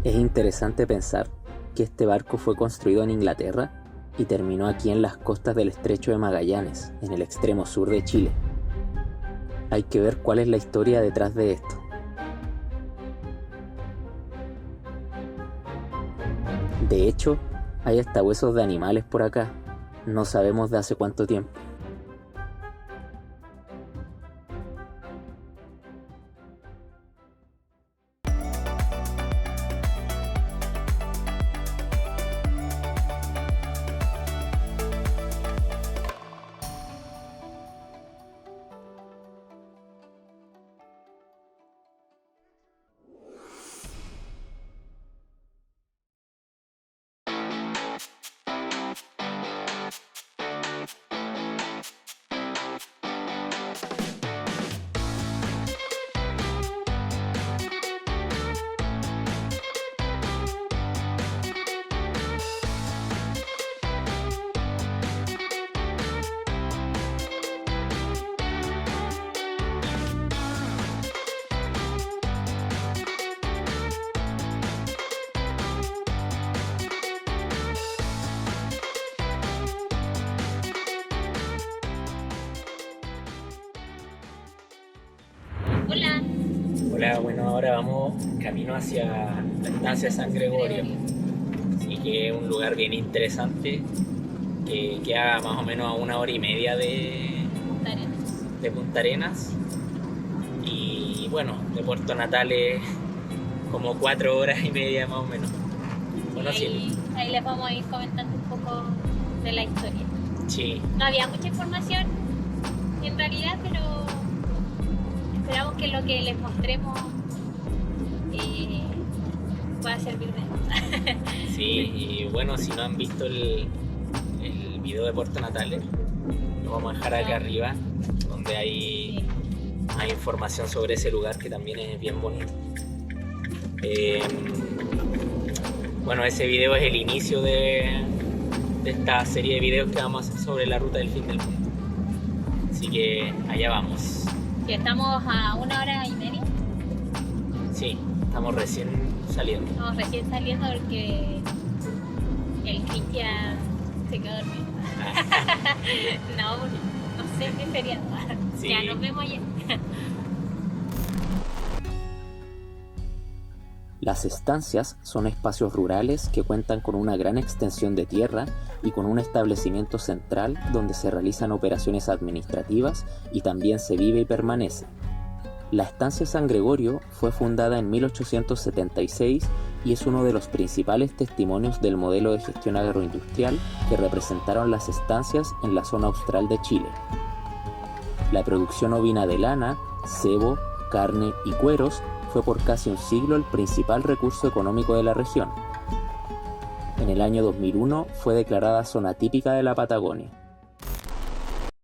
Es interesante pensar que este barco fue construido en Inglaterra y terminó aquí en las costas del Estrecho de Magallanes, en el extremo sur de Chile. Hay que ver cuál es la historia detrás de esto. De hecho, hay hasta huesos de animales por acá. No sabemos de hace cuánto tiempo. Hola. Hola, bueno, ahora vamos camino hacia la estancia San Gregorio. Así que es un lugar bien interesante que queda más o menos a 1 hora y media de Punta Arenas. Y bueno, de Puerto Natales como 4 horas y media más o menos. Bueno, sí. Ahí les vamos a ir comentando un poco de la historia. Sí. No había mucha información en realidad, pero esperamos que lo que les mostremos pueda servir de algo. Sí, y bueno, si no han visto el video de Puerto Natales, lo vamos a dejar acá arriba, donde hay información sobre ese lugar que también es bien bonito. Bueno, ese video es el inicio de esta serie de videos que vamos a hacer sobre la ruta del fin del mundo. Así que allá vamos. Sí, estamos a 1 hora y media. Sí, estamos recién saliendo. Estamos recién saliendo porque el Cristian se quedó dormido. No sé, es feriado. Sí. Ya nos vemos allá. Las estancias son espacios rurales que cuentan con una gran extensión de tierra y con un establecimiento central donde se realizan operaciones administrativas y también se vive y permanece. La estancia San Gregorio fue fundada en 1876 y es uno de los principales testimonios del modelo de gestión agroindustrial que representaron las estancias en la zona austral de Chile. La producción ovina de lana, cebo, carne y cueros fue por casi un siglo el principal recurso económico de la región. En el año 2001 fue declarada zona típica de la Patagonia.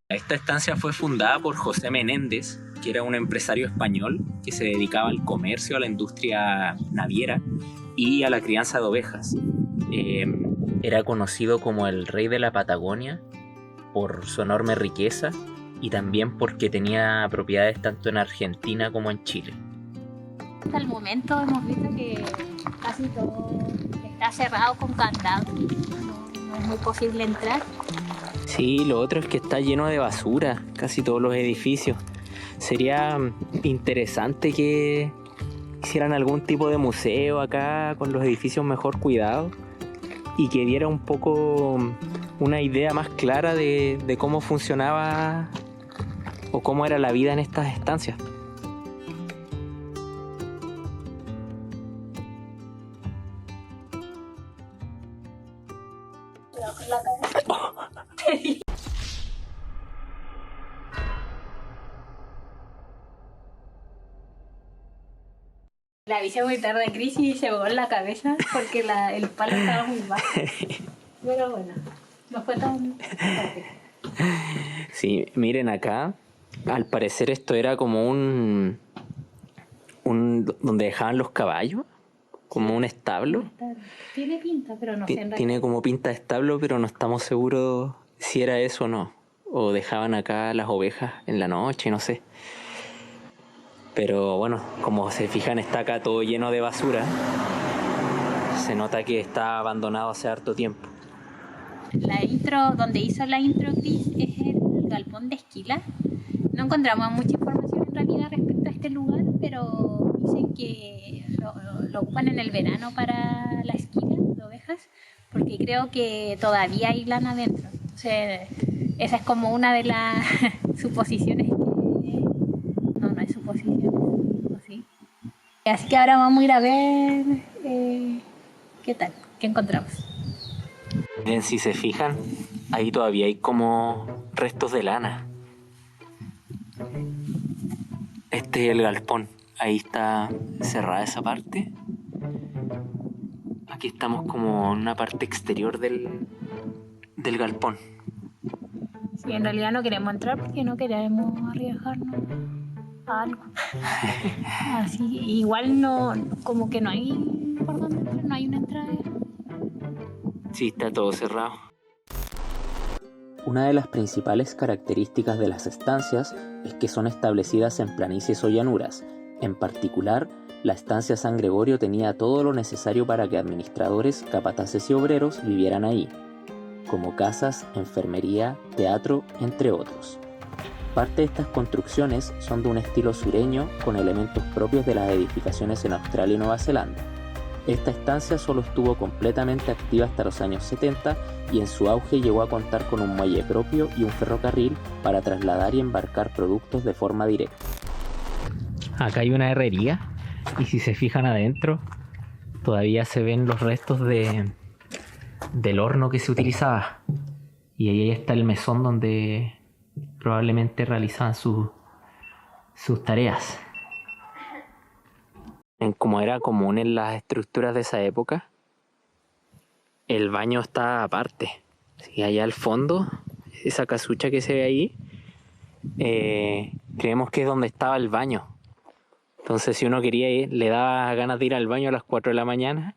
Esta estancia fue fundada por José Menéndez, que era un empresario español que se dedicaba al comercio, a la industria naviera y a la crianza de ovejas. Era conocido como el rey de la Patagonia por su enorme riqueza y también porque tenía propiedades tanto en Argentina como en Chile. Hasta el momento hemos visto que casi todo está cerrado con candado. No es muy posible entrar. Sí, lo otro es que está lleno de basura, casi todos los edificios. Sería interesante que hicieran algún tipo de museo acá con los edificios mejor cuidados y que diera un poco una idea más clara de cómo funcionaba o cómo era la vida en estas estancias. La avisé muy tarde a Cris y se pegó en la cabeza porque el palo estaba muy bajo. Pero bueno, no fue tan tarde. Sí, miren acá, al parecer esto era como un donde dejaban los caballos, como un establo. Tiene pinta, pero no sé en realidad. Tiene como pinta de establo, pero no estamos seguros si era eso o no. O dejaban acá las ovejas en la noche, no sé. Pero bueno, como se fijan, está acá todo lleno de basura. Se nota que está abandonado hace harto tiempo. La intro, donde hizo la intro Chris, es el galpón de Esquila. No encontramos mucha información en realidad respecto a este lugar, pero dicen que lo ocupan en el verano para la esquila de ovejas, porque creo que todavía hay lana adentro. Entonces, esa es como una de las suposiciones. No es suposición, ¿o sí? Así que ahora vamos a ir a ver qué tal, qué encontramos. Miren, si se fijan, ahí todavía hay como restos de lana. Este es el galpón. Ahí está cerrada esa parte. Aquí estamos como en una parte exterior del galpón. Sí, en realidad no queremos entrar porque no queremos arriesgarnos a algo. Así, igual no, como que no hay por dónde entrar, no hay una entrada. Sí, está todo cerrado. Una de las principales características de las estancias es que son establecidas en planicies o llanuras. En particular, la estancia San Gregorio tenía todo lo necesario para que administradores, capataces y obreros vivieran ahí, como casas, enfermería, teatro, entre otros. Parte de estas construcciones son de un estilo sureño con elementos propios de las edificaciones en Australia y Nueva Zelanda. Esta estancia solo estuvo completamente activa hasta los años 70 y en su auge llegó a contar con un muelle propio y un ferrocarril para trasladar y embarcar productos de forma directa. Acá hay una herrería y si se fijan adentro todavía se ven los restos del horno que se utilizaba. Y ahí está el mesón donde probablemente realizaban sus tareas. Como era común en las estructuras de esa época, el baño está aparte. Sí, allá al fondo, esa casucha que se ve ahí, creemos que es donde estaba el baño. Entonces si uno quería ir, le daba ganas de ir al baño a las 4 de la mañana,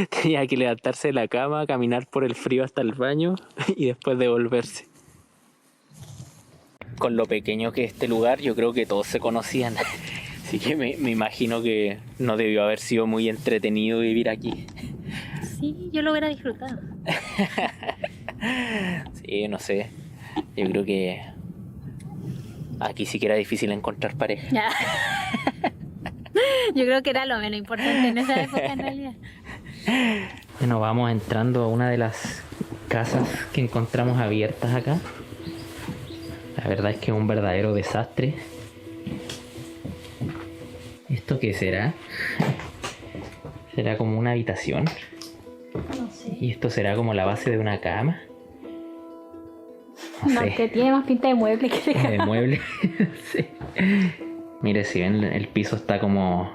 tenía que levantarse de la cama, caminar por el frío hasta el baño y después devolverse. Con lo pequeño que es este lugar, yo creo que todos se conocían. Así que me imagino que no debió haber sido muy entretenido vivir aquí. Sí, yo lo hubiera disfrutado. Sí, no sé. Yo creo que aquí sí que era difícil encontrar pareja. Ya. Yo creo que era lo menos importante en esa época en realidad. Bueno, vamos entrando a una de las casas que encontramos abiertas acá. La verdad es que es un verdadero desastre. ¿Esto qué será? ¿Será como una habitación? No sé. ¿Y esto será como la base de una cama? No sé. Que tiene más pinta de mueble que de cama. De mueble. Sí. Mire, si ven, el piso está como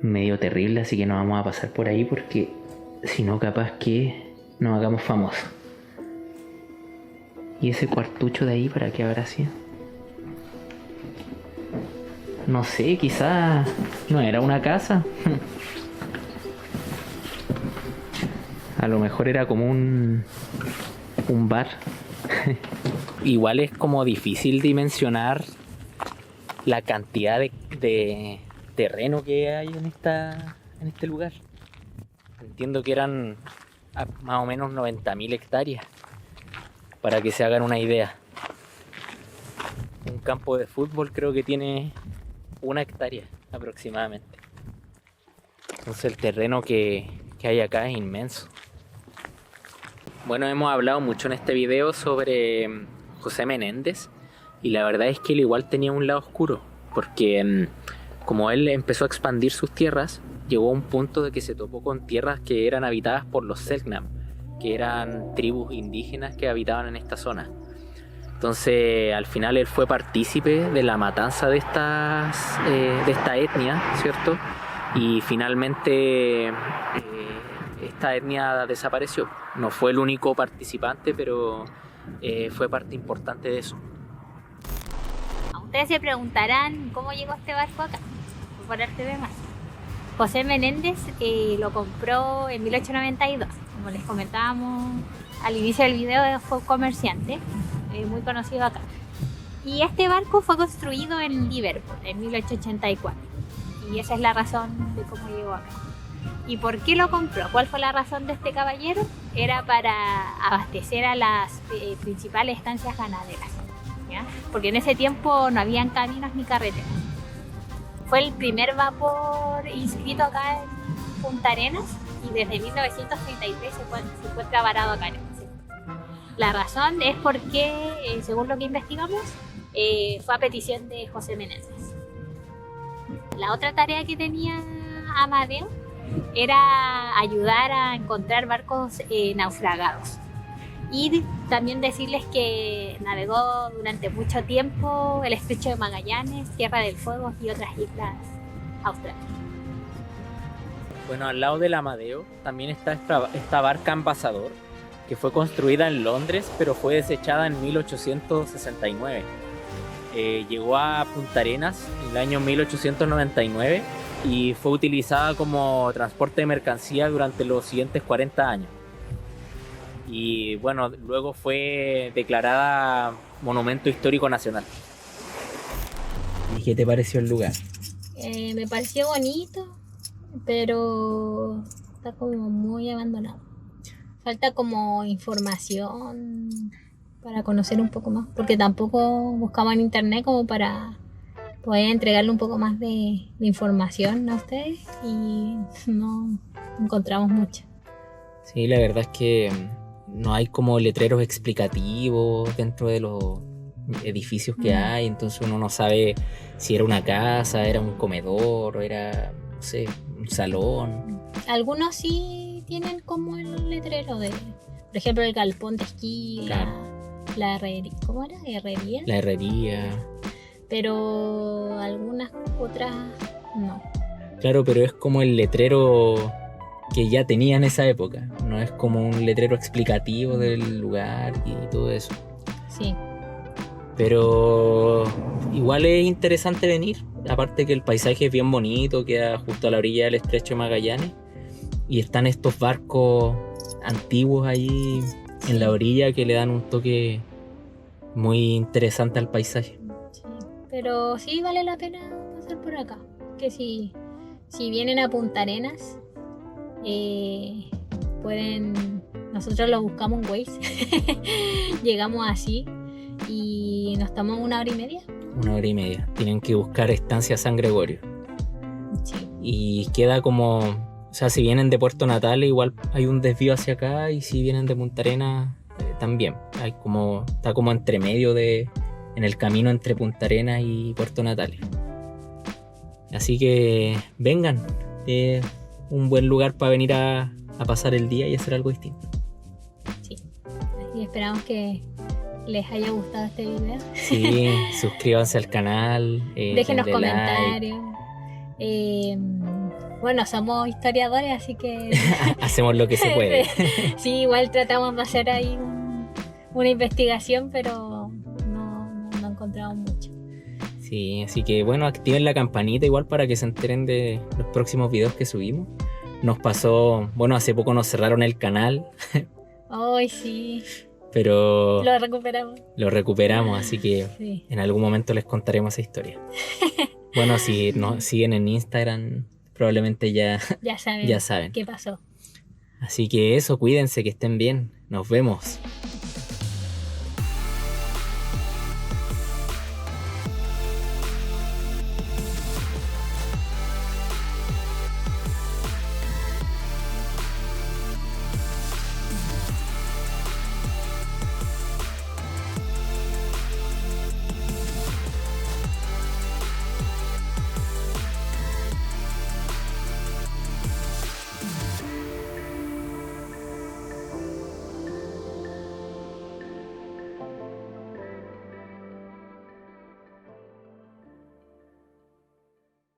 medio terrible, así que no vamos a pasar por ahí porque si no capaz que nos hagamos famosos. ¿Y ese cuartucho de ahí para qué habrá sido? No sé, quizás no era una casa. A lo mejor era como un bar. Igual es como difícil dimensionar la cantidad de terreno que hay en este lugar. Entiendo que eran más o menos 90.000 hectáreas, para que se hagan una idea. Un campo de fútbol creo que tiene 1 hectárea aproximadamente. Entonces el terreno que hay acá es inmenso. Bueno, hemos hablado mucho en este video sobre José Menéndez y la verdad es que él igual tenía un lado oscuro, porque como él empezó a expandir sus tierras, llegó a un punto de que se topó con tierras que eran habitadas por los Selknam, que eran tribus indígenas que habitaban en esta zona. Entonces al final él fue partícipe de la matanza de esta etnia, ¿cierto? Y finalmente esta etnia desapareció. No fue el único participante, pero fue parte importante de eso. Ustedes se preguntarán cómo llegó este barco acá, por arte de mar. José Menéndez lo compró en 1892. Como les comentábamos al inicio del video, fue comerciante, muy conocido acá. Y este barco fue construido en Liverpool en 1884. Y esa es la razón de cómo llegó acá. ¿Y por qué lo compró? ¿Cuál fue la razón de este caballero? Era para abastecer a las principales estancias ganaderas, ¿ya? Porque en ese tiempo no habían caminos ni carreteras. Fue el primer vapor inscrito acá en Punta Arenas y desde 1933 se encuentra varado acá en el centro. La razón es porque, según lo que investigamos, fue a petición de José Menéndez. La otra tarea que tenía Amadeo era ayudar a encontrar barcos naufragados. Y también decirles que navegó durante mucho tiempo el Estrecho de Magallanes, Tierra del Fuego y otras islas australes. Bueno, al lado del Amadeo también está esta barca Ambassador, que fue construida en Londres, pero fue desechada en 1869. Llegó a Punta Arenas en el año 1899 y fue utilizada como transporte de mercancía durante los siguientes 40 años. Y bueno, luego fue declarada Monumento Histórico Nacional. ¿Y qué te pareció el lugar? Me pareció bonito, pero está como muy abandonado. Falta como información para conocer un poco más, porque tampoco buscamos en internet como para poder entregarle un poco más de información a ustedes y no encontramos mucho. Sí, la verdad es que no hay como letreros explicativos dentro de los edificios que hay, entonces uno no sabe si era una casa, era un comedor, o era, no sé, un salón. Algunos sí tienen como el letrero de, por ejemplo, el galpón de esquí, Claro. la herrería, ¿cómo era? ¿Herrería? La herrería. Pero algunas otras no. Claro, pero es como el letrero que ya tenía en esa época, no es como un letrero explicativo del lugar y todo eso. Sí. Pero igual es interesante venir, aparte que el paisaje es bien bonito, queda justo a la orilla del Estrecho de Magallanes y están estos barcos antiguos ahí en la orilla que le dan un toque muy interesante al paisaje. Sí. Pero sí vale la pena pasar por acá, que si vienen a Punta Arenas pueden, nosotros lo buscamos en Waze, llegamos así y nos tomamos 1 hora y media. 1 hora y media. Tienen que buscar Estancia San Gregorio. Sí. Y queda como, o sea, si vienen de Puerto Natales igual hay un desvío hacia acá, y si vienen de Punta Arenas también. Hay como, está como entre medio en el camino entre Punta Arenas y Puerto Natales. Así que vengan, un buen lugar para venir a pasar el día y hacer algo distinto. Sí. Y esperamos que les haya gustado este video. Sí, suscríbanse al canal. Déjenos denle comentarios. Bueno, somos historiadores, así que Hacemos lo que se puede. sí, igual tratamos de hacer ahí una investigación, pero no encontramos mucho. Sí, así que bueno, activen la campanita igual para que se enteren de los próximos videos que subimos. Nos pasó, bueno, hace poco nos cerraron el canal, Ay, sí, pero lo recuperamos. lo recuperamos, así que Sí. en algún momento les contaremos esa historia. Bueno, si nos siguen en Instagram, probablemente ya Ya saben, ya saben. qué pasó. Así que eso, cuídense, que estén bien. Nos vemos.